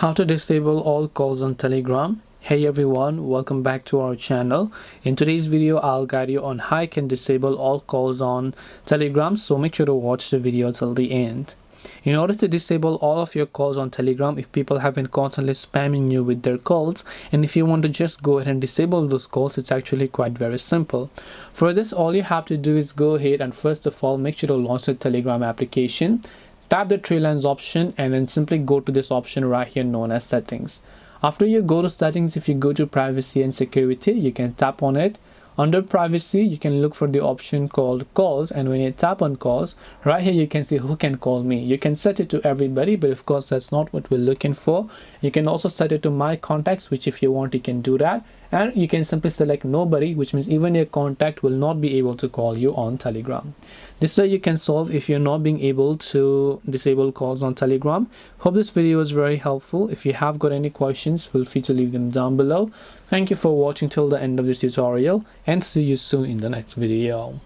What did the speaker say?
How to disable all calls on Telegram. Hey everyone, welcome back to our channel. In today's video, I'll guide you on how you can disable all calls on Telegram, so make sure to watch the video till the end. In order to disable all of your calls on Telegram, if people have been constantly spamming you with their calls, and if you want to just go ahead and disable those calls, it's actually quite very simple. For this, all you have to do is go ahead and first of all make sure to launch the Telegram application. Tap the three lines option and then simply go to this option right here known as settings. After you go to settings, if you go to privacy and security, you can tap on it. Under privacy, you can look for the option called calls, and when you tap on calls, right here you can see who can call me. You can set it to everybody, but of course that's not what we're looking for. You can also set it to my contacts, which if you want you can do that, and you can simply select nobody, which means even your contact will not be able to call you on Telegram. This way you can solve if you're not being able to disable calls on Telegram. Hope this video was very helpful. If you have got any questions, feel free to leave them down below. Thank you for watching till the end of this tutorial, and see you soon in the next video.